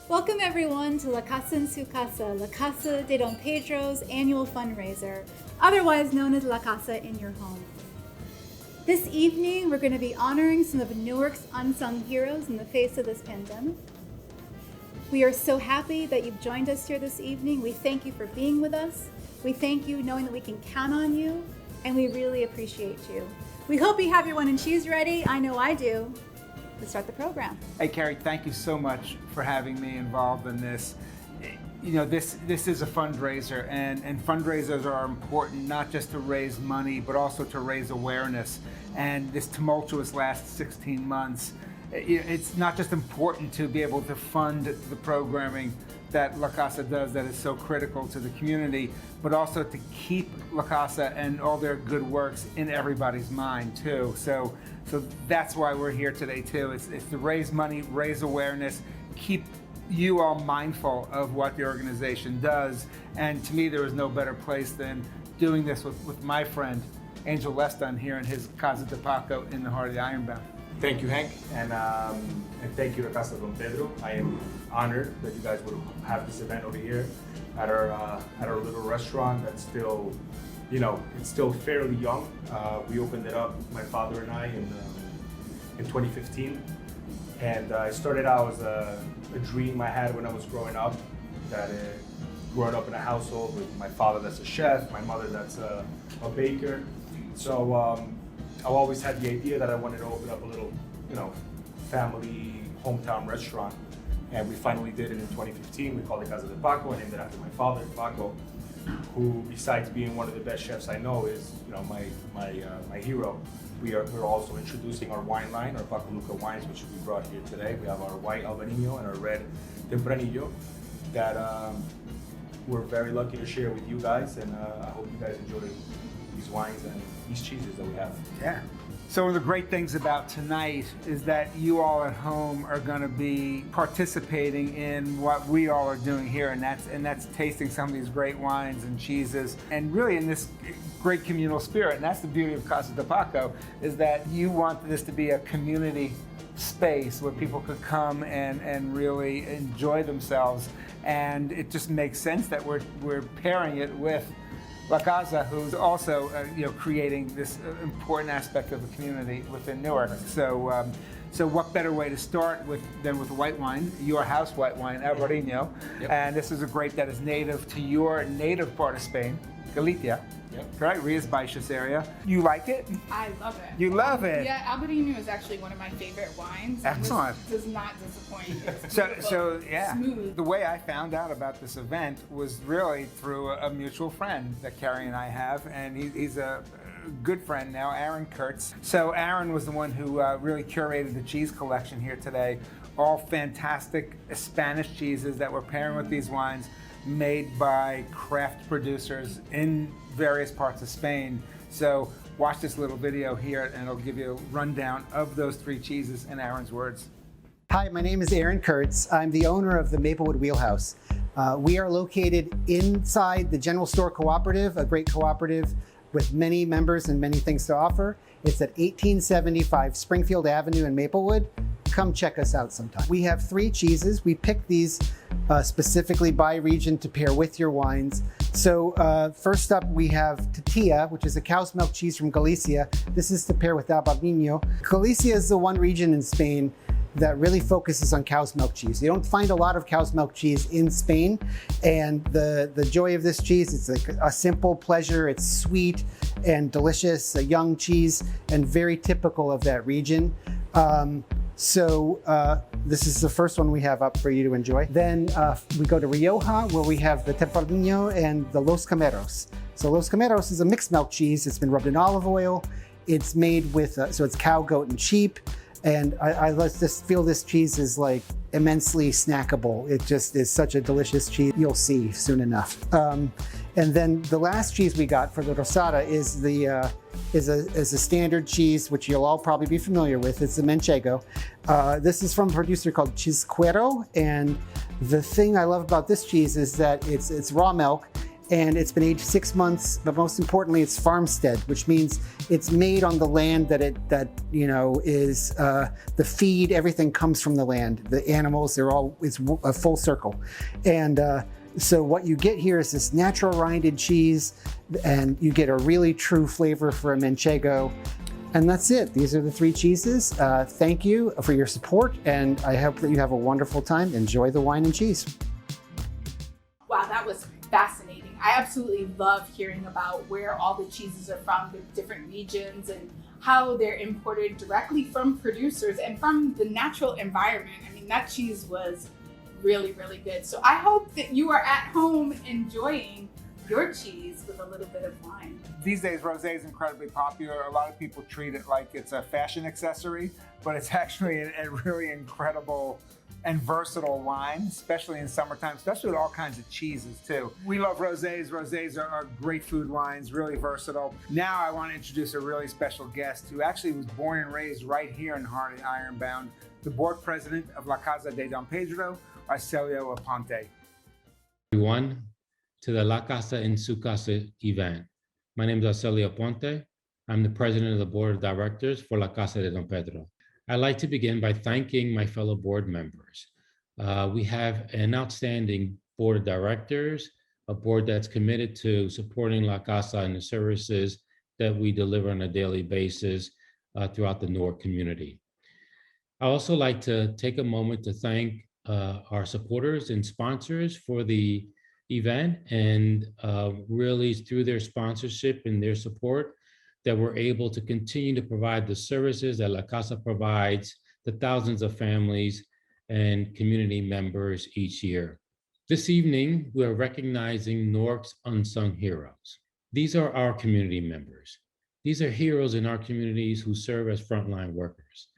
Welcome everyone to La Casa en su Casa, La Casa de Don Pedro's annual fundraiser, otherwise known as La Casa in Your Home. This evening, we're going to be honoring some of Newark's unsung heroes in the face of this pandemic. We are so happy that you've joined us here this evening. We thank you for being with us. We thank you knowing that we can count on you, and we really appreciate you. We hope you have your wine and cheese ready. I know I do. Let's start the program. Hey, Carrie, thank you so much for having me involved in this. You know, this is a fundraiser, and fundraisers are important not just to raise money, but also to raise awareness. And this tumultuous last 16 months, it's not just important to be able to fund the programming that La Casa does that is so critical to the community, but also to keep La Casa and all their good works in everybody's mind too. So that's why we're here today too. It's to raise money, raise awareness, keep you all mindful of what the organization does. And to me, there is no better place than doing this with my friend, Angel Leston, here in his Casa de Paco in the heart of the Ironbound. Thank you, Hank, and thank you to Casa de Don Pedro. I am honored that you guys would have this event over here at our little restaurant that's still, you know, it's still fairly young. We opened it up, my father and I, in 2015, and it started out as a dream I had when I was growing up. Growing up in a household with my father that's a chef, my mother that's a baker. So I've always had the idea that I wanted to open up a little, you know, family hometown restaurant, and we finally did it in 2015. We called it Casa de Paco. I named it after my father, Paco, who, besides being one of the best chefs I know, is, you know, my hero. We're also introducing our wine line, our Paco Luca wines, which we brought here today. We have our white Albarino and our red Tempranillo that we're very lucky to share with you guys, and I hope you guys enjoy these wines and these cheeses that we have. Yeah. So one of the great things about tonight is that you all at home are going to be participating in what we all are doing here, and that's tasting some of these great wines and cheeses, and really in this great communal spirit. And that's the beauty of Casa de Paco, is that you want this to be a community space where people could come and really enjoy themselves. And it just makes sense that we're pairing it with La Casa, who's also creating this important aspect of the community within Newark. So what better way to start than with white wine, your house white wine, Albarino. Yep. And this is a grape that is native to your native part of Spain, Galicia. Yep. Right, Rías Baixas area. You like it? I love it. You love it? Yeah, Albarino is actually one of my favorite wines. Excellent. This does not disappoint. It's so yeah. Smooth. The way I found out about this event was really through a mutual friend that Carrie and I have, and he's a good friend now, Aaron Kurtz. So Aaron was the one who really curated the cheese collection here today. All fantastic Spanish cheeses that we're pairing with these wines, made by craft producers in various parts of Spain. So watch this little video here and it'll give you a rundown of those three cheeses in Aaron's words. Hi, my name is Aaron Kurtz. I'm the owner of the Maplewood Wheelhouse. We are located inside the General Store Cooperative, a great cooperative with many members and many things to offer. It's at 1875 Springfield Avenue in Maplewood. Come check us out sometime. We have three cheeses. We picked these specifically by region to pair with your wines. So first up we have Tatilla, which is a cow's milk cheese from Galicia. This is to pair with Albarino. Galicia is the one region in Spain that really focuses on cow's milk cheese. You don't find a lot of cow's milk cheese in Spain, and the joy of this cheese, it's like a simple pleasure. It's sweet and delicious, a young cheese, and very typical of that region. This is the first one we have up for you to enjoy. Then we go to Rioja, where we have the Tempranillo and the Los Cameros. So Los Cameros is a mixed milk cheese. It's been rubbed in olive oil. It's made with, so it's cow, goat, and sheep. And I just feel this cheese is like immensely snackable. It just is such a delicious cheese. You'll see soon enough. And then the last cheese we got for the Rosada is a standard cheese, which you'll all probably be familiar with. It's the Manchego. This is from a producer called Chisquero. And the thing I love about this cheese is that it's raw milk, and it's been aged 6 months, but most importantly, it's farmstead, which means it's made on the land that is the feed, everything comes from the land. The animals, it's a full circle. And so what you get here is this natural rinded cheese, and you get a really true flavor for a manchego. And that's it. These are the 3 cheeses. Thank you for your support, and I hope that you have a wonderful time. Enjoy the wine and cheese. Wow, that was fascinating. I absolutely love hearing about where all the cheeses are from, the different regions, and how they're imported directly from producers and from the natural environment. I mean, that cheese was really, really good. So I hope that you are at home enjoying your cheese with a little bit of wine. These days, rosé is incredibly popular. A lot of people treat it like it's a fashion accessory, but it's actually a really incredible and versatile wine, especially in summertime, especially with all kinds of cheeses too. We love rosés. Rosés are great food wines, really versatile. Now I want to introduce a really special guest who actually was born and raised right here in Hardy Ironbound, the board president of La Casa de Don Pedro, Arcelio Aponte. Everyone, to the La Casa en Su Casa event. My name is Arcelio Aponte. I'm the president of the board of directors for La Casa de Don Pedro. I'd like to begin by thanking my fellow board members. We have an outstanding board of directors, a board that's committed to supporting La Casa and the services that we deliver on a daily basis throughout the Newark community. I also like to take a moment to thank our supporters and sponsors for the event, and really through their sponsorship and their support, that we're able to continue to provide the services that La Casa provides to thousands of families and community members each year. This evening, we're recognizing Newark's unsung heroes. These are our community members. These are heroes in our communities who serve as frontline workers.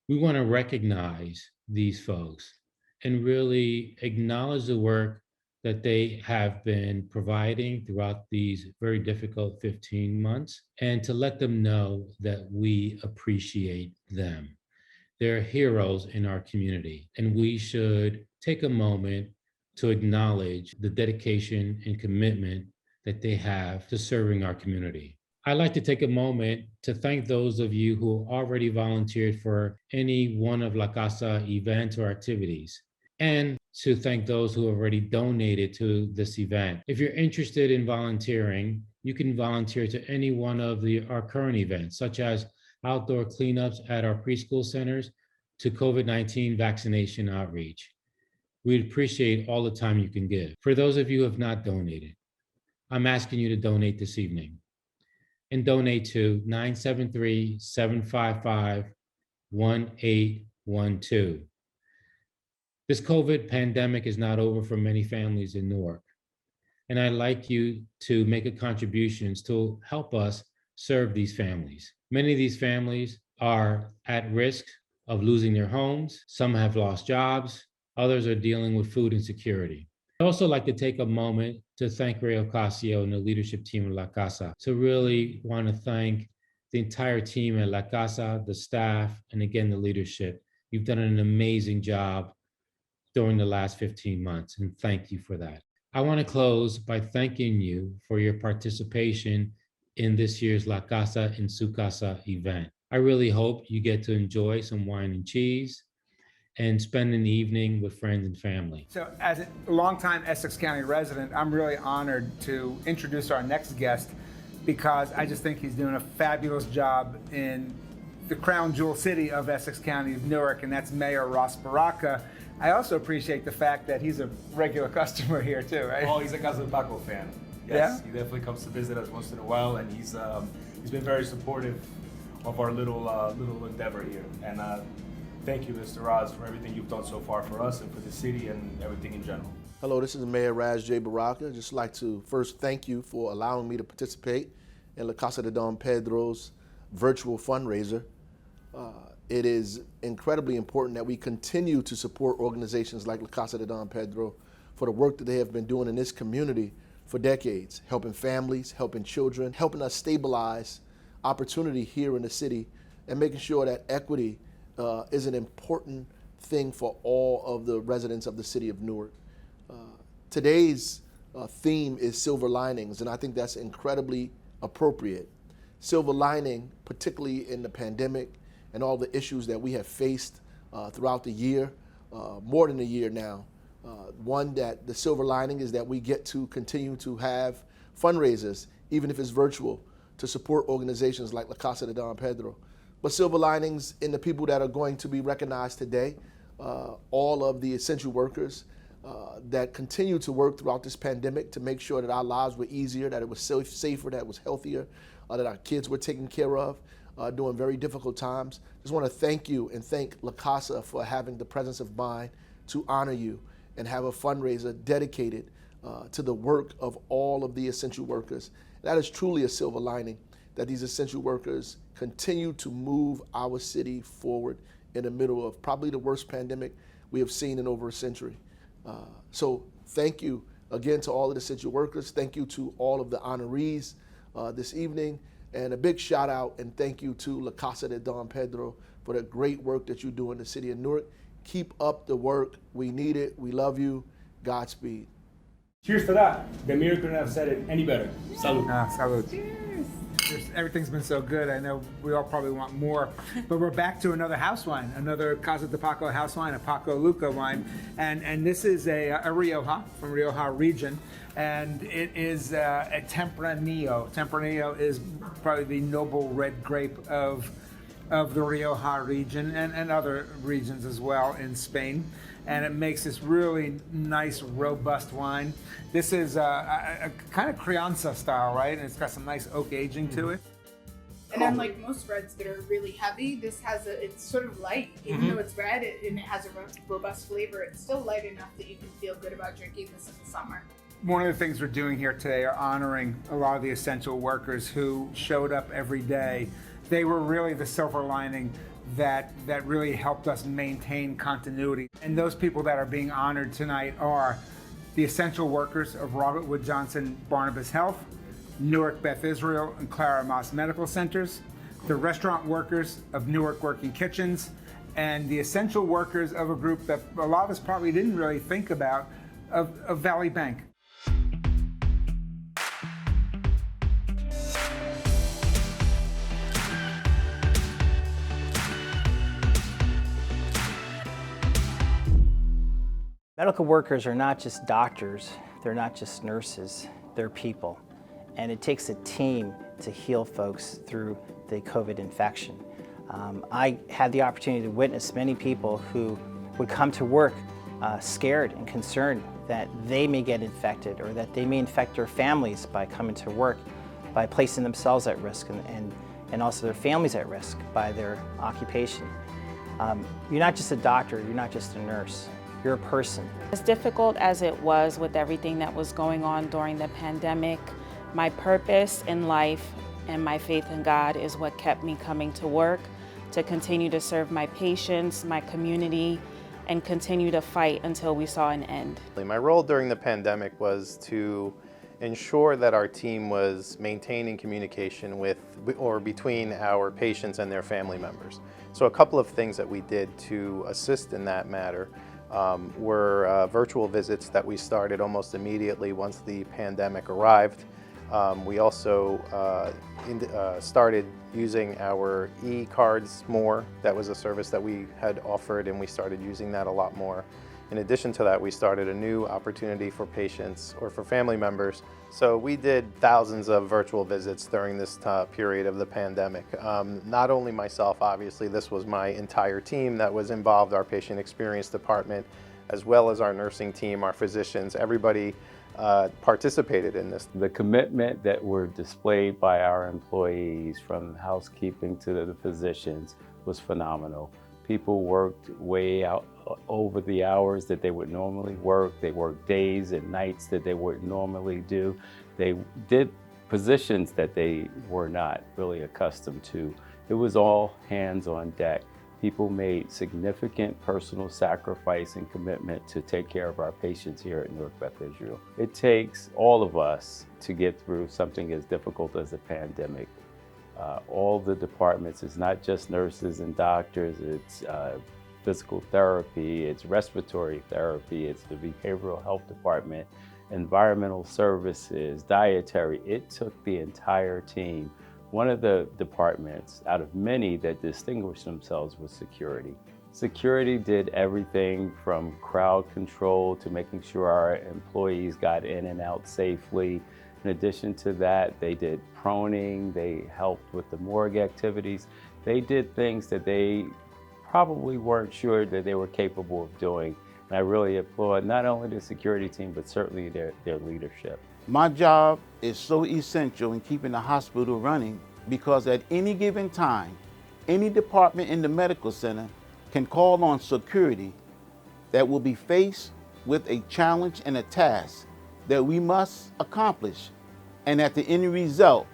We want to recognize these folks and really acknowledge the work that they have been providing throughout these very difficult 15 months, and to let them know that we appreciate them. They're heroes in our community, and we should take a moment to acknowledge the dedication and commitment that they have to serving our community. I'd like to take a moment to thank those of you who already volunteered for any one of La Casa events or activities, and to thank those who already donated to this event. If you're interested in volunteering, you can volunteer to any one of our current events, such as outdoor cleanups at our preschool centers to COVID-19 vaccination outreach. We'd appreciate all the time you can give. For those of you who have not donated, I'm asking you to donate this evening, and donate to 973-755-1812. This COVID pandemic is not over for many families in Newark, and I'd like you to make a contributions to help us serve these families. Many of these families are at risk of losing their homes. Some have lost jobs. Others are dealing with food insecurity. I'd also like to take a moment to thank Ray Ocasio and the leadership team of La Casa. So really want to thank the entire team at La Casa, the staff, and again, the leadership. You've done an amazing job during the last 15 months, and thank you for that. I want to close by thanking you for your participation in this year's La Casa en Su Casa event. I really hope you get to enjoy some wine and cheese and spend an evening with friends and family. So as a longtime Essex County resident, I'm really honored to introduce our next guest, because I just think he's doing a fabulous job in the crown jewel city of Essex County of Newark, and that's Mayor Ross Baraka. I also appreciate the fact that he's a regular customer here too, right? Oh, he's a Casa de Paco fan. Yes, he definitely comes to visit us once in a while, and he's been very supportive of our little endeavor here. And thank you, Mr. Ross, for everything you've done so far for us and for the city and everything in general. Hello, this is Mayor Raz J. Baraka. I'd just like to first thank you for allowing me to participate in La Casa de Don Pedro's virtual fundraiser. It is incredibly important that we continue to support organizations like La Casa de Don Pedro for the work that they have been doing in this community for decades, helping families, helping children, helping us stabilize opportunity here in the city, and making sure that equity is an important thing for all of the residents of the city of Newark. Today's theme is silver linings, and I think that's incredibly appropriate. Silver lining, particularly in the pandemic and all the issues that we have faced throughout the year, more than a year now. One, that the silver lining is that we get to continue to have fundraisers, even if it's virtual, to support organizations like La Casa de Don Pedro. But silver linings in the people that are going to be recognized today, all of the essential workers that continue to work throughout this pandemic to make sure that our lives were easier, that it was safer, that it was healthier, that our kids were taken care of during very difficult times. Just want to thank you and thank La Casa for having the presence of mind to honor you and have a fundraiser dedicated to the work of all of the essential workers. That is truly a silver lining, that these essential workers continue to move our city forward in the middle of probably the worst pandemic we have seen in over a century. So thank you again to all of the essential workers. Thank you to all of the honorees this evening. And a big shout out and thank you to La Casa de Don Pedro for the great work that you do in the city of Newark. Keep up the work. We need it. We love you. Godspeed. Cheers to that. The mirror couldn't have said it any better. Salud. Salud. Cheers. Everything's been so good. I know we all probably want more, but we're back to another house wine, another Casa de Paco house wine, a Paco Luca wine, and this is a Rioja from Rioja region, and it is a Tempranillo. Tempranillo is probably the noble red grape of the Rioja region and other regions as well in Spain. And it makes this really nice, robust wine. This is a kind of crianza style, right? And it's got some nice oak aging to it. And unlike most reds that are really heavy, this has it's sort of light. Even though it's red and it has a robust flavor, it's still light enough that you can feel good about drinking this in the summer. One of the things we're doing here today are honoring a lot of the essential workers who showed up every day. They were really the silver lining that really helped us maintain continuity. And those people that are being honored tonight are the essential workers of Robert Wood Johnson Barnabas Health, Newark Beth Israel and Clara Maass Medical Centers, the restaurant workers of Newark Working Kitchens, and the essential workers of a group that a lot of us probably didn't really think about, of Valley Bank. Medical workers are not just doctors, they're not just nurses, they're people. And it takes a team to heal folks through the COVID infection. I had the opportunity to witness many people who would come to work scared and concerned that they may get infected or that they may infect their families by coming to work, by placing themselves at risk and also their families at risk by their occupation. You're not just a doctor, you're not just a nurse. You're a person. As difficult as it was with everything that was going on during the pandemic, my purpose in life and my faith in God is what kept me coming to work, to continue to serve my patients, my community, and continue to fight until we saw an end. My role during the pandemic was to ensure that our team was maintaining communication with or between our patients and their family members. So a couple of things that we did to assist in that matter were virtual visits that we started almost immediately once the pandemic arrived. We also started using our e-cards more. That was a service that we had offered and we started using that a lot more. In addition to that, we started a new opportunity for patients or for family members. So we did thousands of virtual visits during this period of the pandemic. Not only myself, obviously, this was my entire team that was involved, our patient experience department, as well as our nursing team, our physicians, everybody participated in this. The commitment that were displayed by our employees, from housekeeping to the physicians, was phenomenal. People worked way out over the hours that they would normally work. They worked days and nights that they would normally do. They did positions that they were not really accustomed to. It was all hands on deck. People made significant personal sacrifice and commitment to take care of our patients here at Newark Beth Israel. It takes all of us to get through something as difficult as a pandemic. All the departments, it's not just nurses and doctors, it's physical therapy, it's respiratory therapy, it's the behavioral health department, environmental services, dietary. It took the entire team. One of the departments out of many that distinguished themselves was security. Security did everything from crowd control to making sure our employees got in and out safely. In addition to that, they did proning, they helped with the morgue activities. They did things that they probably weren't sure that they were capable of doing. And I really applaud not only the security team, but certainly their leadership. My job is so essential in keeping the hospital running because at any given time, any department in the medical center can call on security that will be faced with a challenge and a task that we must accomplish. And at the end result,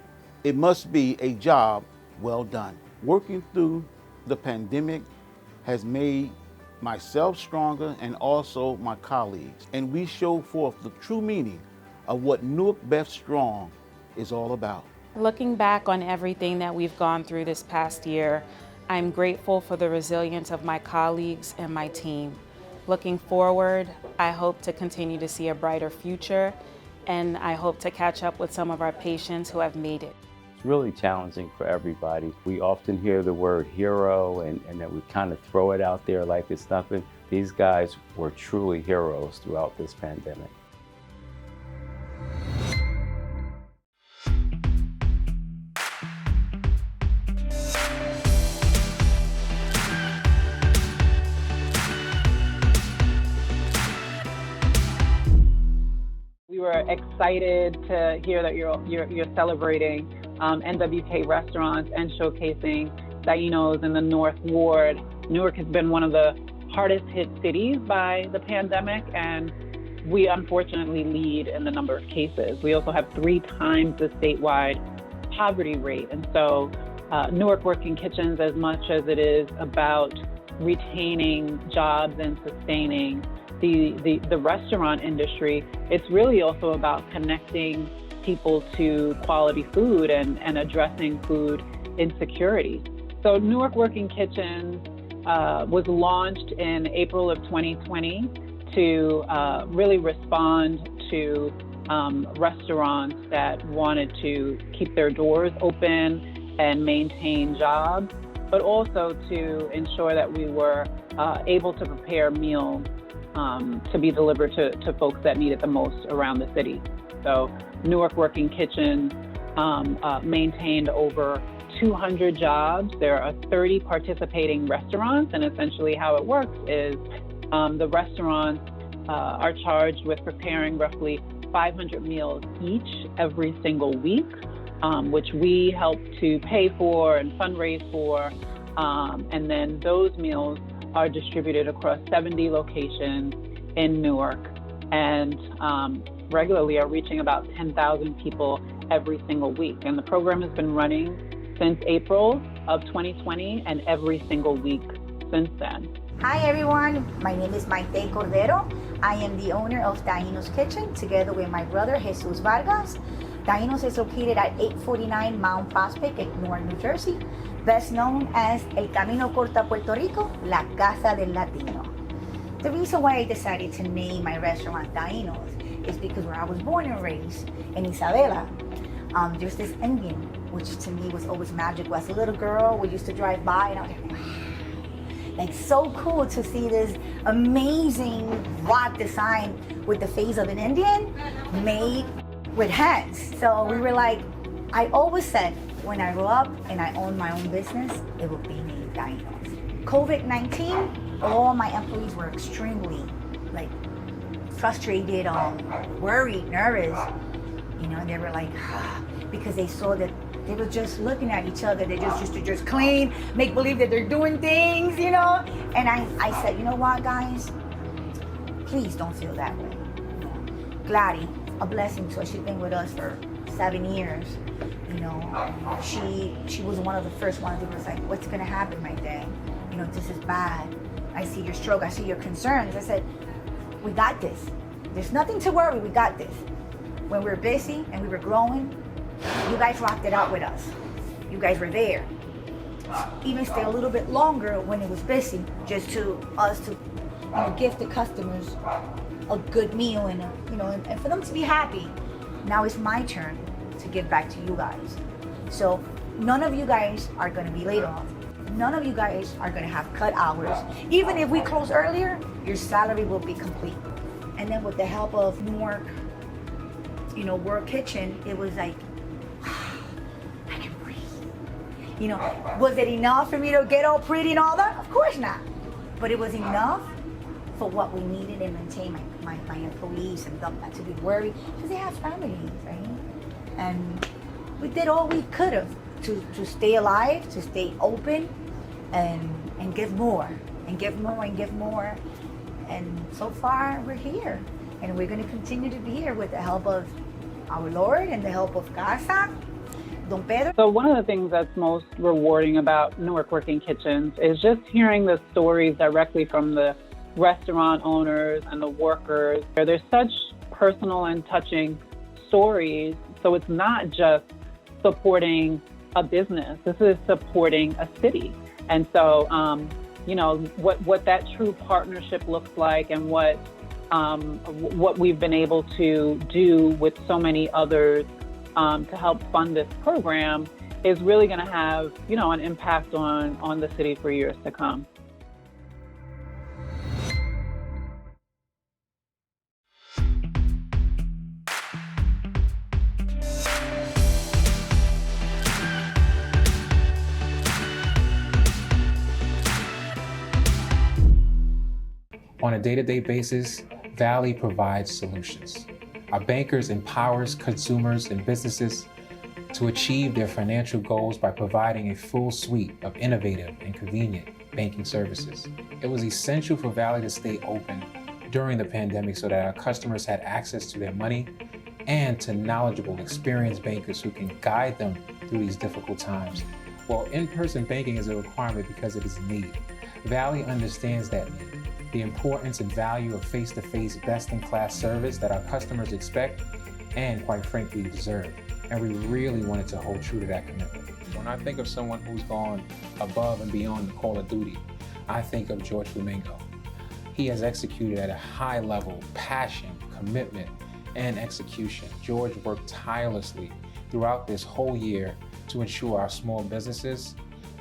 it must be a job well done. Working through the pandemic has made myself stronger and also my colleagues. And we show forth the true meaning of what Newark Beth Strong is all about. Looking back on everything that we've gone through this past year, I'm grateful for the resilience of my colleagues and my team. Looking forward, I hope to continue to see a brighter future, and I hope to catch up with some of our patients who have made it. It's really challenging for everybody. We often hear the word hero and that we kind of throw it out there like it's nothing. These guys were truly heroes throughout this pandemic. We were excited to hear that you're celebrating NWK restaurants and showcasing Taínos in the North Ward. Newark has been one of the hardest hit cities by the pandemic, and we unfortunately lead in the number of cases. We also have 3 times the statewide poverty rate. And so Newark Working Kitchens, as much as it is about retaining jobs and sustaining the restaurant industry, it's really also about connecting people to quality food and addressing food insecurity. So Newark Working Kitchens was launched in April of 2020 to really respond to restaurants that wanted to keep their doors open and maintain jobs, but also to ensure that we were able to prepare meals to be delivered to folks that need it the most around the city. So Newark Working Kitchens maintained over 200 jobs. There are 30 participating restaurants, and essentially how it works is the restaurants are charged with preparing roughly 500 meals each every single week, which we help to pay for and fundraise for, and then those meals are distributed across 70 locations in Newark, and regularly are reaching about 10,000 people every single week. And the program has been running since April of 2020 and every single week since then. Hi everyone, my name is Maite Cordero. I am the owner of Taínos Kitchen together with my brother Jesus Vargas. Taínos is located at 849 Mount Prospect in Newark, New Jersey, best known as El Camino Corta Puerto Rico, La Casa del Latino. The reason why I decided to name my restaurant Taínos is because where I was born and raised in Isabela, there's this Indian, which to me was always magical. As a little girl, we used to drive by and I was like, wow, like so cool to see this amazing rock design with the face of an Indian made with hands. So we were like, I always said when I grow up and I own my own business, it will be named Taínos. COVID-19, all my employees were extremely frustrated, worried, nervous, and they were like, because they saw that they were just looking at each other. They just used to just clean, make believe that they're doing things, And I said, you know what, guys? Please don't feel that way. Gladys, a blessing to her. She's been with us for 7 years. She was one of the first ones that was like, what's gonna happen, my dad? This is bad. I see your stroke, I see your concerns. I said, we got this. There's nothing to worry, we got this. When we were busy and we were growing, you guys rocked it out with us. You guys were there. even stay a little bit longer when it was busy, just to us to give the customers a good meal and and for them to be happy. Now it's my turn to give back to you guys. So none of you guys are going to be laid off. None of you guys are going to have cut hours. Even if we close earlier, your salary will be complete. And then with the help of Newark, World Kitchen, it was like, I can breathe. Was it enough for me to get all pretty and all that? Of course not. But it was enough for what we needed and maintain my employees and them not to be worried, because they have families, right? And we did all we could have to stay alive, to stay open, and give more, and give more, and give more. And so far, we're here. And we're going to continue to be here with the help of our Lord and the help of Casa, Don Pedro. So one of the things that's most rewarding about Newark Working Kitchens is just hearing the stories directly from the restaurant owners and the workers. There's such personal and touching stories. So it's not just supporting a business. This is supporting a city. And so, what that true partnership looks like, and what we've been able to do with so many others to help fund this program is really going to have, an impact on the city for years to come. On a day-to-day basis, Valley provides solutions. Our bankers empowers consumers and businesses to achieve their financial goals by providing a full suite of innovative and convenient banking services. It was essential for Valley to stay open during the pandemic so that our customers had access to their money and to knowledgeable, experienced bankers who can guide them through these difficult times. While in-person banking is a requirement because it is a need, Valley understands that need, the importance and value of face-to-face best-in-class service that our customers expect and, quite frankly, deserve. And we really wanted to hold true to that commitment. When I think of someone who's gone above and beyond the call of duty, I think of George Flamingo. He has executed at a high level, passion, commitment, and execution. George worked tirelessly throughout this whole year to ensure our small businesses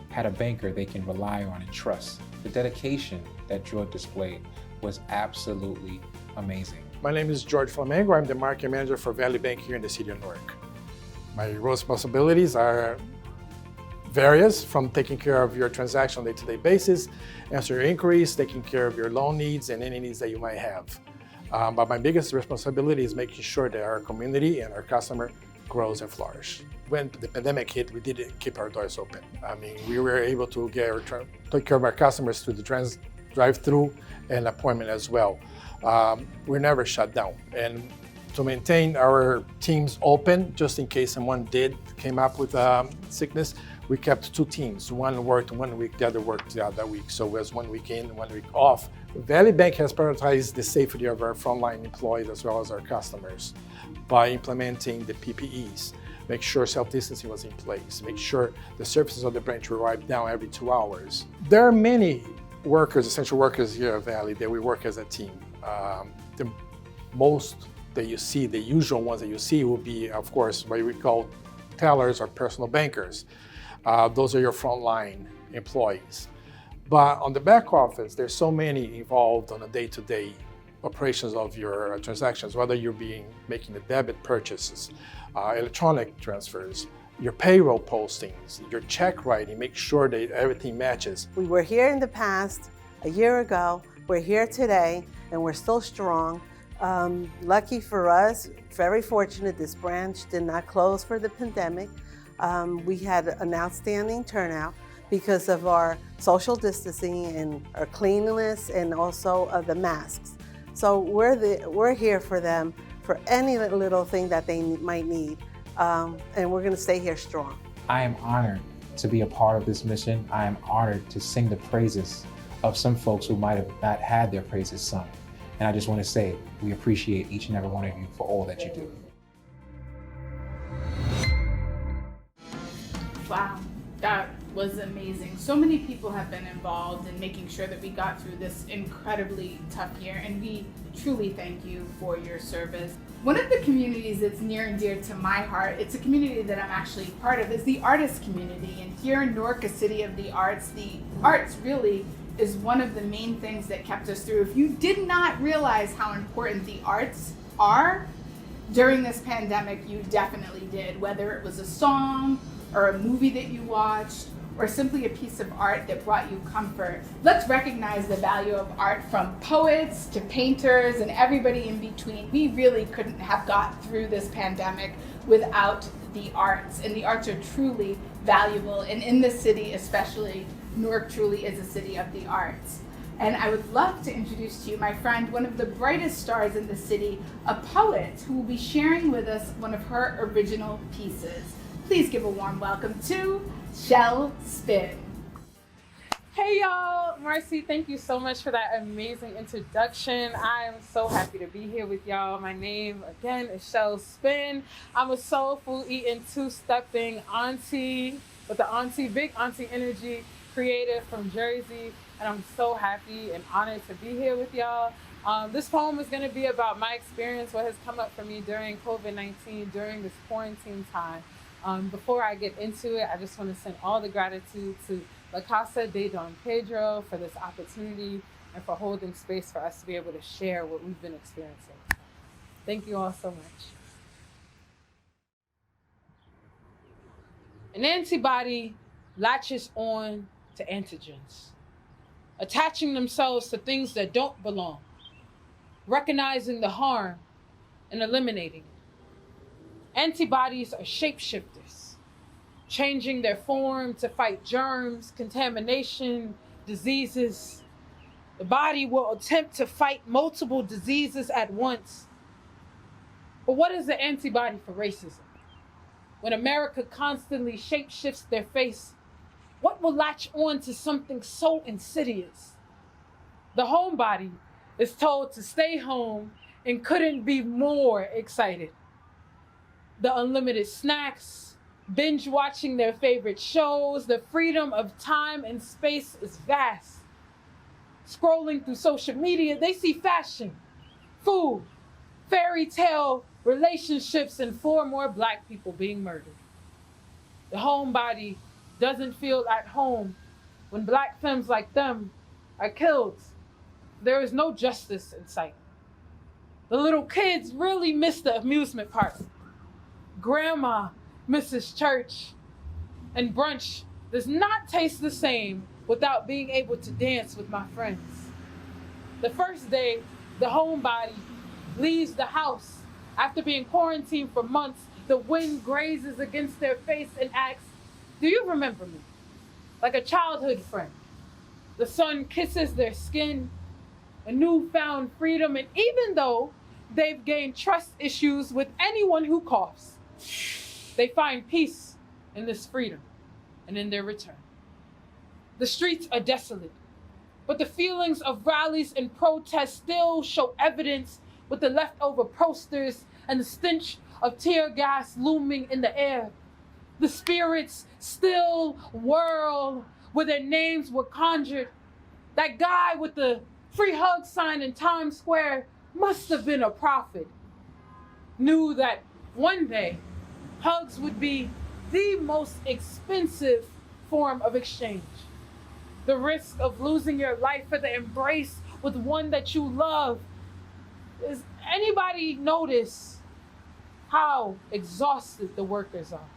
had a banker they can rely on and trust. The dedication that George displayed was absolutely amazing. My name is George Flamengo. I'm the market manager for Valley Bank here in the city of Newark. My responsibilities are various, from taking care of your transaction on a day-to-day basis, answer your inquiries, taking care of your loan needs and any needs that you might have. But my biggest responsibility is making sure that our community and our customer grows and flourish. When the pandemic hit, we didn't keep our doors open. We were able to take care of our customers through the drive-through and appointment as well. We're never shut down. And to maintain our teams open, just in case someone came up with sickness, we kept two teams. One worked 1 week, the other worked the other week. So it was 1 week in, 1 week off. Valley Bank has prioritized the safety of our frontline employees as well as our customers by implementing the PPEs. Make sure self-distancing was in place. Make sure the surfaces of the branch were wiped down every 2 hours. There are many workers, essential workers here at Valley, that we work as a team. The most that you see, the usual ones that you see will be, of course, what we call tellers or personal bankers. Those are your frontline employees. But on the back office, there's so many involved on a day-to-day operations of your transactions, whether you're making the debit purchases, electronic transfers, your payroll postings, your check writing, make sure that everything matches. We were here in the past, a year ago, we're here today, and we're still strong. Lucky for us, very fortunate, this branch did not close for the pandemic. We had an outstanding turnout because of our social distancing and our cleanliness and also the masks. So we're here for them for any little thing that they might need, and we're gonna stay here strong. I am honored to be a part of this mission. I am honored to sing the praises of some folks who might have not had their praises sung. And I just want to say, we appreciate each and every one of you for all that you do. Wow, that was amazing. So many people have been involved in making sure that we got through this incredibly tough year, and we truly thank you for your service. One of the communities that's near and dear to my heart, it's a community that I'm actually part of, is the artist community. And here in Newark, a city of the arts really is one of the main things that kept us through. If you did not realize how important the arts are during this pandemic, you definitely did, whether it was a song or a movie that you watched, or simply a piece of art that brought you comfort. Let's recognize the value of art, from poets to painters and everybody in between. We really couldn't have got through this pandemic without the arts, and the arts are truly valuable. And in this city especially, Newark truly is a city of the arts. And I would love to introduce to you my friend, one of the brightest stars in the city, a poet who will be sharing with us one of her original pieces. Please give a warm welcome to Shell Spin. Hey y'all, Marcy, thank you so much for that amazing introduction. I am so happy to be here with y'all. My name again is Shell Spin. I'm a soul food eating, two-stepping auntie with the big auntie energy, creative from Jersey, and I'm so happy and honored to be here with y'all. This poem is going to be about my experience, what has come up for me during COVID-19, during this quarantine time. Before I get into it, I just want to send all the gratitude to Casa de Don Pedro for this opportunity and for holding space for us to be able to share what we've been experiencing. Thank you all so much. An antibody latches on to antigens, attaching themselves to things that don't belong, recognizing the harm and eliminating it. Antibodies are shapeshifters, changing their form to fight germs, contamination, diseases. The body will attempt to fight multiple diseases at once. But what is the antibody for racism? When America constantly shapeshifts their face, what will latch on to something so insidious? The homebody is told to stay home and couldn't be more excited. The unlimited snacks, binge watching their favorite shows, the freedom of time and space is vast. Scrolling through social media, they see fashion, food, fairy tale relationships, and 4 more Black people being murdered. The homebody doesn't feel at home when Black femmes like them are killed. There is no justice in sight. The little kids really miss the amusement park. Grandma misses church, and brunch does not taste the same without being able to dance with my friends. The first day, the homebody leaves the house after being quarantined for months. The wind grazes against their face and asks, "Do you remember me?" Like a childhood friend. The sun kisses their skin, a newfound freedom, and even though they've gained trust issues with anyone who coughs, they find peace in this freedom and in their return. The streets are desolate, but the feelings of rallies and protests still show evidence, with the leftover posters and the stench of tear gas looming in the air. The spirits still whirl where their names were conjured. That guy with the free hug sign in Times Square must have been a prophet. Knew that one day hugs would be the most expensive form of exchange. The risk of losing your life for the embrace with one that you love. Does anybody notice how exhausted the workers are?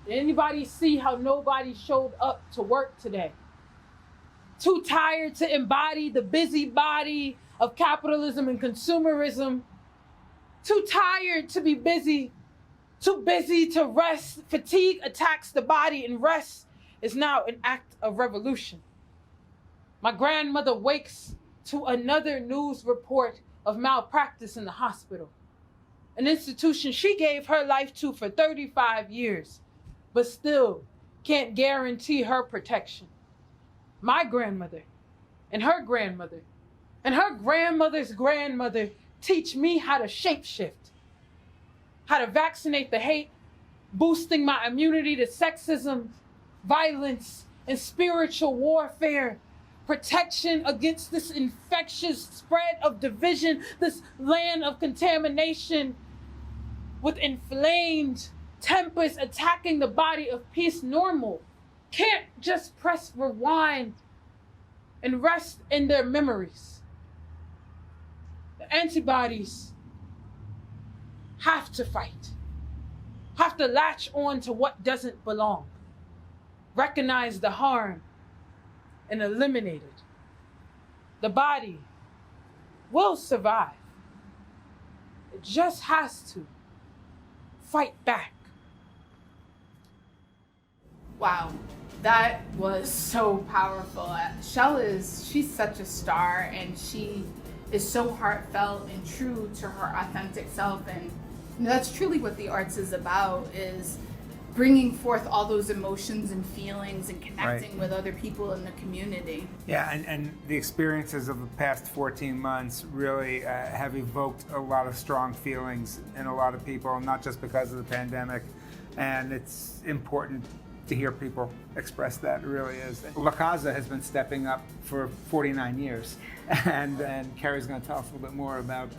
Did anybody see how nobody showed up to work today? Too tired to embody the busybody of capitalism and consumerism. Too tired to be busy. Too busy to rest. Fatigue attacks the body, and rest is now an act of revolution. My grandmother wakes to another news report of malpractice in the hospital, an institution she gave her life to for 35 years, but still can't guarantee her protection. My grandmother and her grandmother and her grandmother's grandmother teach me how to shapeshift, how to vaccinate the hate, boosting my immunity to sexism, violence and spiritual warfare, protection against this infectious spread of division, this land of contamination with inflamed tempest attacking the body of peace normal. Can't just press rewind and rest in their memories. The antibodies have to fight, have to latch on to what doesn't belong, recognize the harm and eliminate it. The body will survive. It just has to fight back. Wow, that was so powerful. She's such a star, and she is so heartfelt and true to her authentic self. And that's truly what the arts is about, is bringing forth all those emotions and feelings and connecting with other people in the community. Yeah, and the experiences of the past 14 months really have evoked a lot of strong feelings in a lot of people, not just because of the pandemic. And it's important to hear people express that. It really is. La Casa has been stepping up for 49 years. And Carrie's going to tell us a little bit more about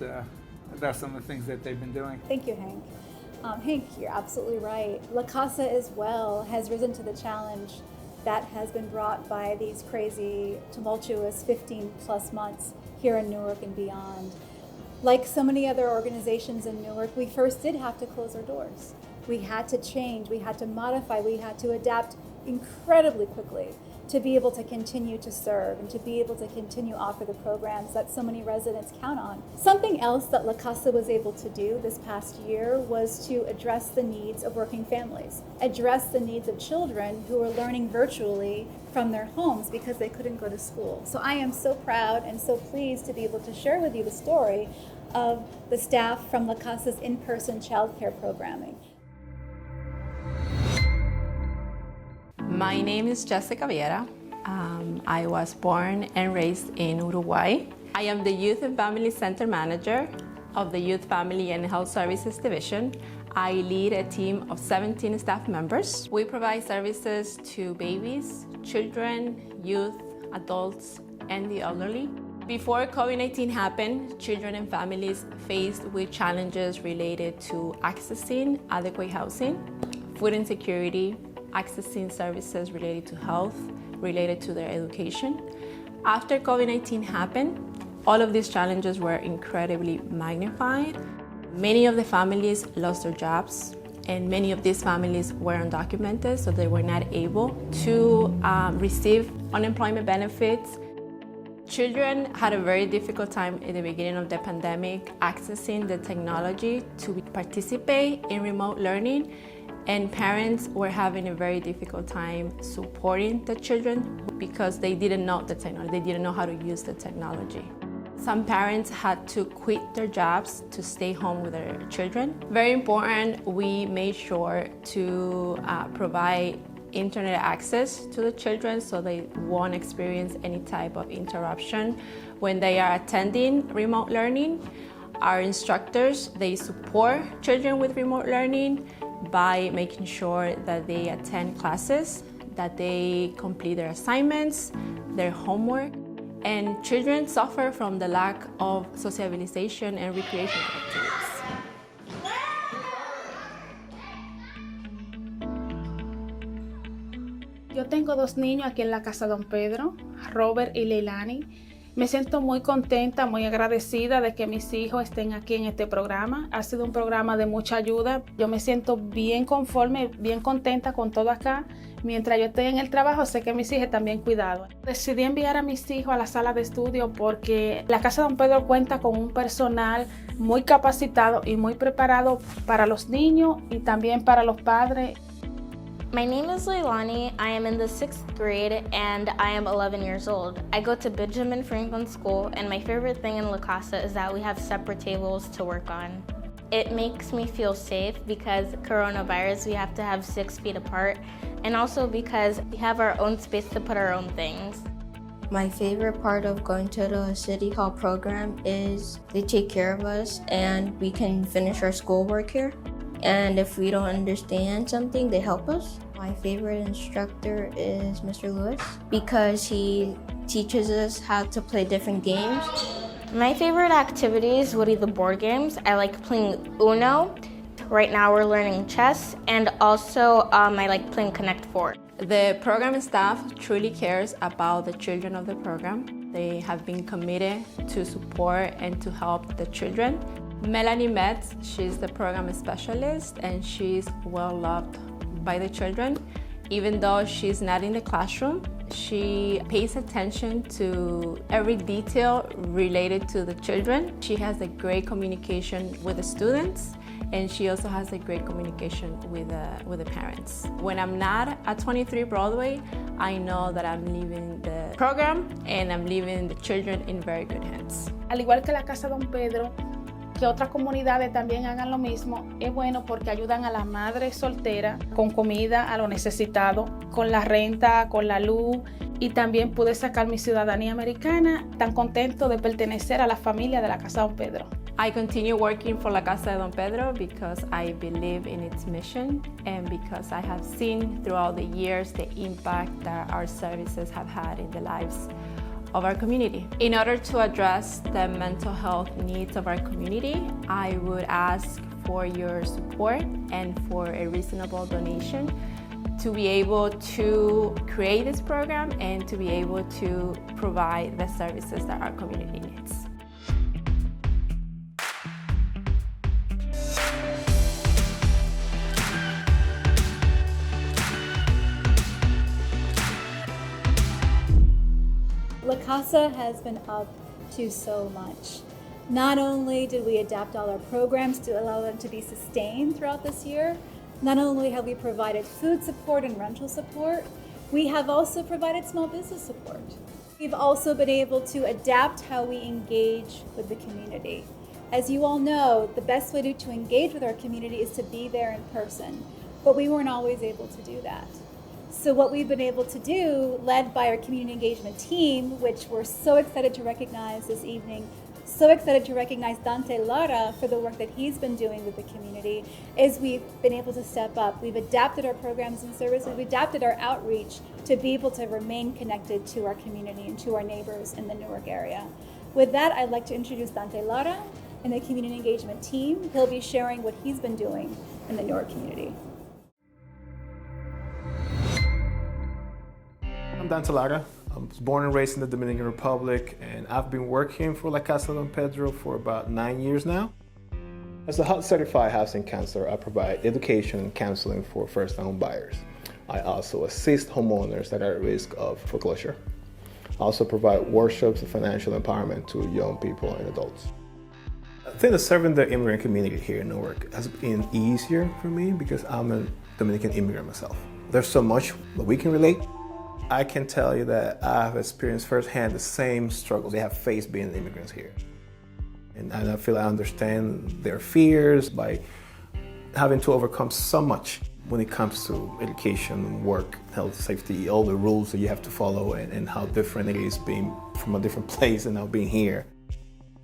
some of the things that they've been doing. Thank you, Hank. Hank, you're absolutely right. La Casa as well has risen to the challenge that has been brought by these crazy, tumultuous 15 plus months here in Newark and beyond. Like so many other organizations in Newark, we first did have to close our doors. We had to change, we had to modify, we had to adapt incredibly quickly to be able to continue to serve and to be able to continue to offer the programs that so many residents count on. Something else that La Casa was able to do this past year was to address the needs of working families, address the needs of children who are learning virtually from their homes because they couldn't go to school. So I am so proud and so pleased to be able to share with you the story of the staff from La Casa's in-person childcare programming. My name is Jessica Viera. I was born and raised in Uruguay. I am the Youth and Family Center Manager of the Youth, Family, and Health Services Division. I lead a team of 17 staff members. We provide services to babies, children, youth, adults, and the elderly. Before COVID-19 happened, children and families faced with challenges related to accessing adequate housing, food insecurity, accessing services related to health, related to their education. After COVID-19 happened, all of these challenges were incredibly magnified. Many of the families lost their jobs, and many of these families were undocumented, so they were not able to receive unemployment benefits. Children had a very difficult time in the beginning of the pandemic accessing the technology to participate in remote learning, and parents were having a very difficult time supporting the children because they didn't know the technology, they didn't know how to use the technology. Some parents had to quit their jobs to stay home with their children. Very important, we made sure to provide internet access to the children so they won't experience any type of interruption when they are attending remote learning. Our instructors, they support children with remote learning by making sure that they attend classes, that they complete their assignments, their homework. And children suffer from the lack of socialization and recreational activities. Yo tengo dos niños aquí en la Casa de Don Pedro, Robert y Leilani. Me siento muy contenta, muy agradecida de que mis hijos estén aquí en este programa. Ha sido un programa de mucha ayuda. Yo me siento bien conforme, bien contenta con todo acá. Mientras yo estoy en el trabajo, sé que mis hijos están bien cuidados. Decidí enviar a mis hijos a la sala de estudio porque la Casa de Don Pedro cuenta con un personal muy capacitado y muy preparado para los niños y también para los padres. My name is Leilani. I am in the 6th grade and I am 11 years old. I go to Benjamin Franklin School, and my favorite thing in La Casa is that we have separate tables to work on. It makes me feel safe because coronavirus, we have to have 6 feet apart, and also because we have our own space to put our own things. My favorite part of going to the City Hall program is they take care of us and we can finish our schoolwork here. And if we don't understand something, they help us. My favorite instructor is Mr. Lewis because he teaches us how to play different games. My favorite activities would be the board games. I like playing Uno. Right now we're learning chess, and also I like playing Connect 4. The program staff truly cares about the children of the program. They have been committed to support and to help the children. Melanie Metz, she's the program specialist, and she's well loved by the children. Even though she's not in the classroom, she pays attention to every detail related to the children. She has a great communication with the students, and she also has a great communication with the parents. When I'm not at 23 Broadway, I know that I'm leaving the program and I'm leaving the children in very good hands. Al igual que la Casa Don Pedro, que otras comunidades también hagan lo mismo, es bueno porque ayudan a las madres solteras con comida a lo necesitado, con la renta, con la luz, y también pude sacar mi ciudadanía americana, tan contento de pertenecer a la familia de la Casa Don Pedro. I continue working for La Casa de Don Pedro because I believe in its mission and because I have seen throughout the years the impact that our services have had in the lives of our community. In order to address the mental health needs of our community, I would ask for your support and for a reasonable donation to be able to create this program and to be able to provide the services that our community needs. La Casa has been up to so much. Not only did we adapt all our programs to allow them to be sustained throughout this year, not only have we provided food support and rental support, we have also provided small business support. We've also been able to adapt how we engage with the community. As you all know, the best way to engage with our community is to be there in person, but we weren't always able to do that. So what we've been able to do, led by our community engagement team, which we're so excited to recognize this evening, so excited to recognize Dante Lara for the work that he's been doing with the community, is we've been able to step up. We've adapted our programs and services, we've adapted our outreach to be able to remain connected to our community and to our neighbors in the Newark area. With that, I'd like to introduce Dante Lara and the community engagement team. He'll be sharing what he's been doing in the Newark community. I'm Dante Lara. I was born and raised in the Dominican Republic, and I've been working for La Casa de Don Pedro for about 9 years now. As a HUD certified housing counselor, I provide education and counseling for first-time home buyers. I also assist homeowners that are at risk of foreclosure. I also provide workshops of financial empowerment to young people and adults. I think that serving the immigrant community here in Newark has been easier for me because I'm a Dominican immigrant myself. There's so much that we can relate. I can tell you that I've experienced firsthand the same struggles they have faced being immigrants here. And I feel I understand their fears by having to overcome so much when it comes to education, work, health, safety, all the rules that you have to follow and how different it is being from a different place and now being here.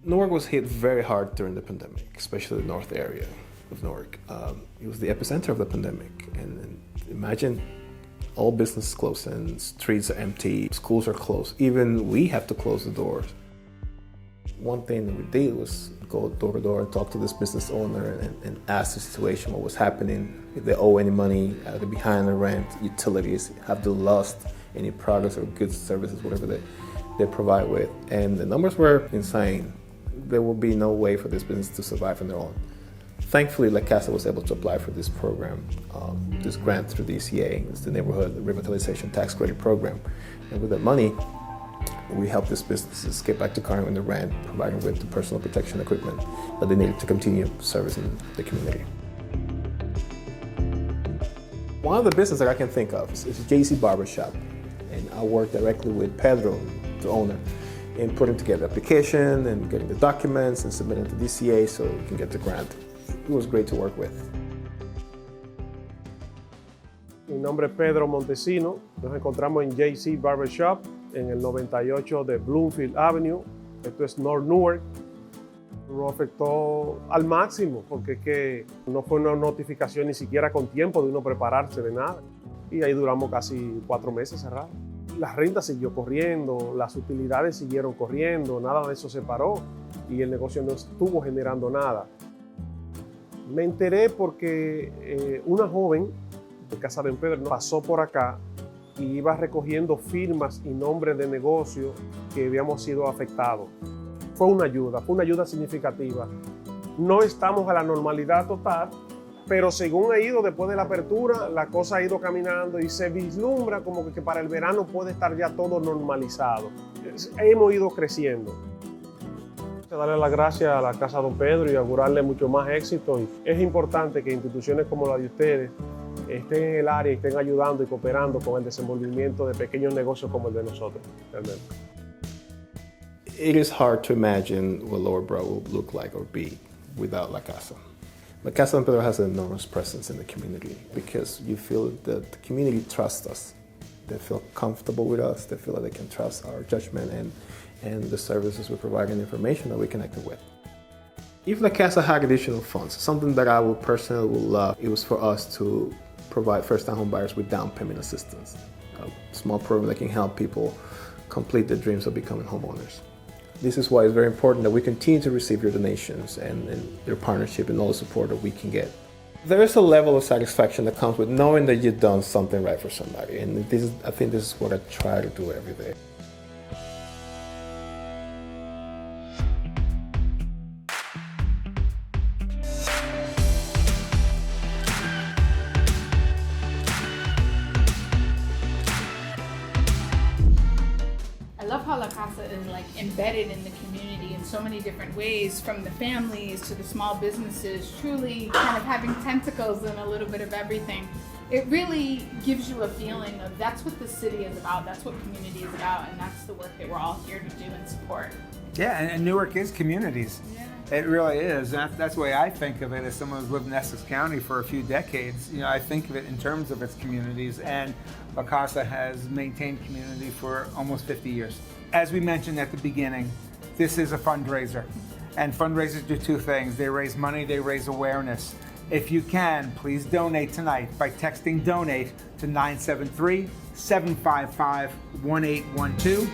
Newark was hit very hard during the pandemic, especially the north area of Newark. It was the epicenter of the pandemic. And imagine all businesses closed and streets are empty, schools are closed. Even we have to close the doors. One thing that we did was go door to door and talk to this business owner and ask the situation, what was happening, if they owe any money, are they behind the rent, utilities, have they lost any products or goods, services, whatever they provide with. And the numbers were insane. There will be no way for this business to survive on their own. Thankfully, La Casa was able to apply for this program, this grant through DCA. It's the Neighborhood Revitalization Tax Credit Program. And with that money, we helped these businesses get back to carrying the rent, providing with the personal protection equipment that they needed to continue servicing the community. One of the businesses that I can think of is JC Barbershop. And I work directly with Pedro, the owner, in putting together the application and getting the documents and submitting to DCA so we can get the grant. It was great to work with. Mi nombre es Pedro Montesino. Nos encontramos en JC Barbershop en el 98 de Bloomfield Avenue. Esto es North Newark. Nos afectó al máximo porque es que no fue una notificación ni siquiera con tiempo de uno prepararse de nada. y ahí duramos casi 4 meses cerrados. La renta siguió corriendo, las utilidades siguieron corriendo, nada de eso se paró y el negocio no estuvo generando nada. Me enteré porque una joven de Casa de Don Pedro pasó por acá y iba recogiendo firmas y nombres de negocios que habíamos sido afectados. Fue una ayuda significativa. No estamos a la normalidad total, pero según ha ido después de la apertura, la cosa ha ido caminando y se vislumbra como que para el verano puede estar ya todo normalizado. Hemos ido creciendo. Darle las gracias a la Casa de Don Pedro y augurarle mucho más éxito. Y es importante que instituciones como la de ustedes estén en el área y estén ayudando y cooperando con el desenvolvimiento de pequeños negocios como el de nosotros, realmente. It is hard to imagine what Lower Broad will look like or be without La Casa. La Casa de Don Pedro has an enormous presence in the community because you feel that the community trusts us. They feel comfortable with us. They feel that they can trust our judgment and the services we provide and information that we connected with. If La Casa had additional funds, something that I would personally love, it was for us to provide first-time home buyers with down payment assistance, a small program that can help people complete their dreams of becoming homeowners. This is why it's very important that we continue to receive your donations and your partnership and all the support that we can get. There is a level of satisfaction that comes with knowing that you've done something right for somebody, and I think this is what I try to do every day. I love how La Casa is like embedded in the community in so many different ways, from the families to the small businesses, truly kind of having tentacles and a little bit of everything. It really gives you a feeling of that's what the city is about, that's what community is about, and that's the work that we're all here to do and support. Yeah, and Newark is communities. Yeah. It really is. That's the way I think of it as someone who's lived in Essex County for a few decades. You know, I think of it in terms of its communities, and La Casa has maintained community for almost 50 years. As we mentioned at the beginning, this is a fundraiser, and fundraisers do two things. They raise money, they raise awareness. If you can, please donate tonight by texting DONATE to 973-755-1812.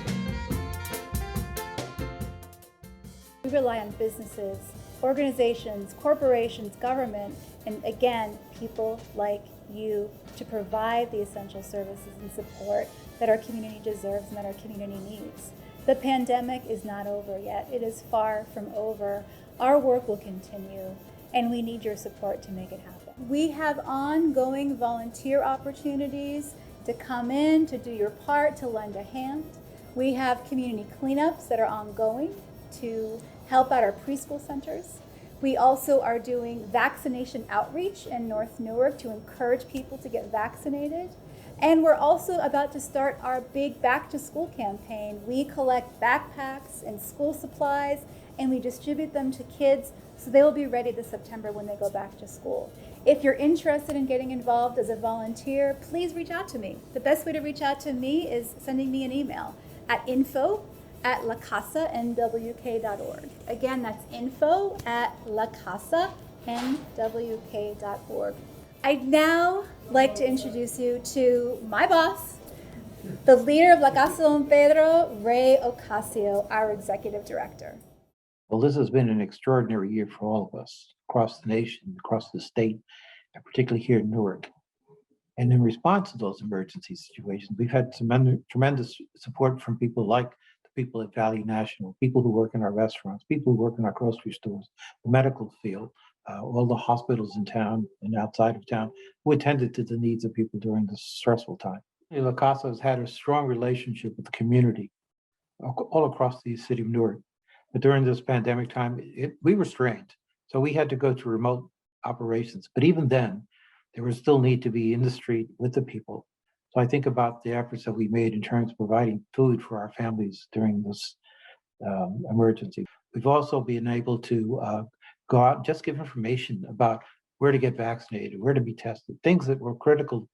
We rely on businesses, organizations, corporations, government, and again, people like you to provide the essential services and support that our community deserves and that our community needs. The pandemic is not over yet. It is far from over. Our work will continue, and we need your support to make it happen. We have ongoing volunteer opportunities to come in, to do your part, to lend a hand. We have community cleanups that are ongoing to help out our preschool centers. We also are doing vaccination outreach in North Newark to encourage people to get vaccinated. And we're also about to start our big back to school campaign. We collect backpacks and school supplies and we distribute them to kids so they will be ready this September when they go back to school. If you're interested in getting involved as a volunteer, please reach out to me. The best way to reach out to me is sending me an email at info@lacasanwk.org. Again, that's info@lacasanwk.org. I'd now like to introduce you to my boss, the leader of La Casa de Don Pedro, Ray Ocasio, our executive director. Well, this has been an extraordinary year for all of us across the nation, across the state, and particularly here in Newark. And in response to those emergency situations, we've had tremendous support from people like the people at Valley National, people who work in our restaurants, people who work in our grocery stores, the medical field, all the hospitals in town and outside of town who attended to the needs of people during this stressful time. La Casa has had a strong relationship with the community all across the city of Newark. But during this pandemic time, we were strained. So we had to go to remote operations. But even then, there was still need to be in the street with the people. So I think about the efforts that we made in terms of providing food for our families during this emergency. We've also been able to go out and just give information about where to get vaccinated, where to be tested, things that were critical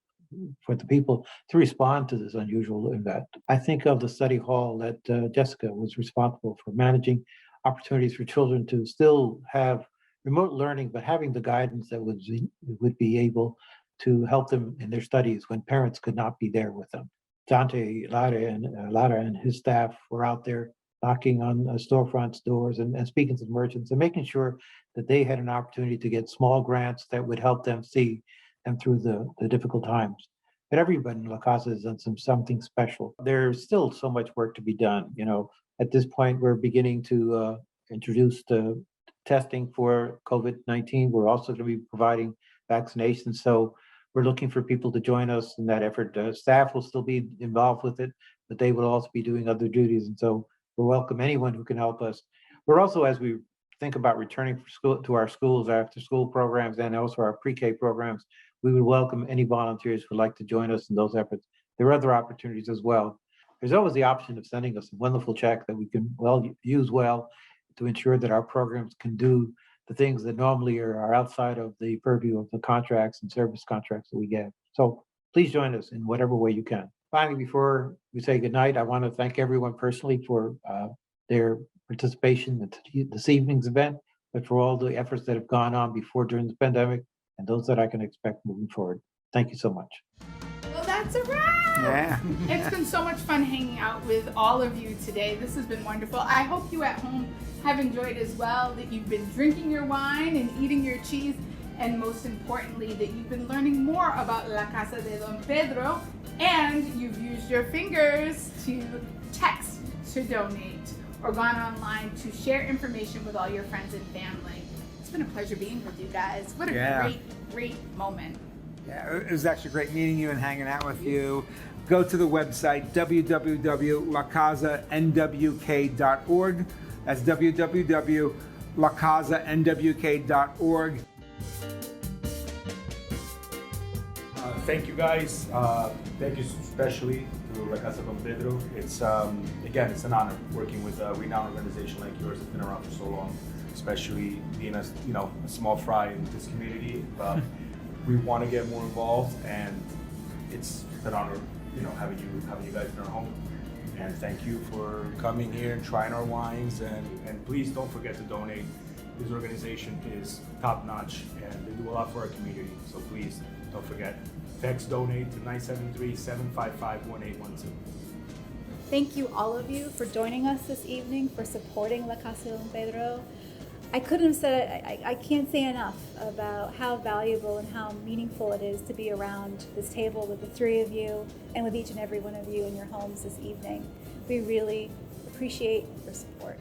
for the people to respond to this unusual event. I think of the study hall that Jessica was responsible for managing opportunities for children to still have remote learning, but having the guidance that would be able to help them in their studies when parents could not be there with them. Dante, Lara and his staff were out there knocking on storefronts, doors, and speaking to the merchants and making sure that they had an opportunity to get small grants that would help them see them through the difficult times. But everybody in La Casa has done something special. There's still so much work to be done. At this point, we're beginning to introduce the testing for COVID-19. We're also going to be providing vaccinations. So we're looking for people to join us in that effort. Staff will still be involved with it, but they will also be doing other duties. And so we welcome anyone who can help us. We're also, as we think about returning to our schools, after school programs, and also our pre-K programs, we would welcome any volunteers who would like to join us in those efforts. There are other opportunities as well. There's always the option of sending us a wonderful check that we can use to ensure that our programs can do the things that normally are outside of the purview of the contracts and service contracts that we get. So please join us in whatever way you can. Finally, before we say goodnight, I want to thank everyone personally for their participation in this evening's event, but for all the efforts that have gone on before, during the pandemic, and those that I can expect moving forward. Thank you so much. Well, that's a wrap. Yeah. It's been so much fun hanging out with all of you today. This has been wonderful. I hope you at home have enjoyed as well, that you've been drinking your wine and eating your cheese, and most importantly, that you've been learning more about La Casa de Don Pedro, and you've used your fingers to text to donate or gone online to share information with all your friends and family. It's been a pleasure being with you guys. What a great moment. Yeah, it was actually great meeting you and hanging out with you. Go to the website www.lacazanwk.org. That's www.lacazanwk.org. Thank you guys. Thank you especially to La Casa Don Pedro. It's again, it's an honor working with a renowned organization like yours that's been around for so long, especially being a small fry in this community. We want to get more involved, and it's an honor, having you guys in our home. And thank you for coming here and trying our wines, and please don't forget to donate. This organization is top notch, and they do a lot for our community. So please don't forget. Text donate to 973-755-1812. Thank you, all of you, for joining us this evening, for supporting La Casa de Don Pedro. I couldn't have said it, I can't say enough about how valuable and how meaningful it is to be around this table with the three of you and with each and every one of you in your homes this evening. We really appreciate your support.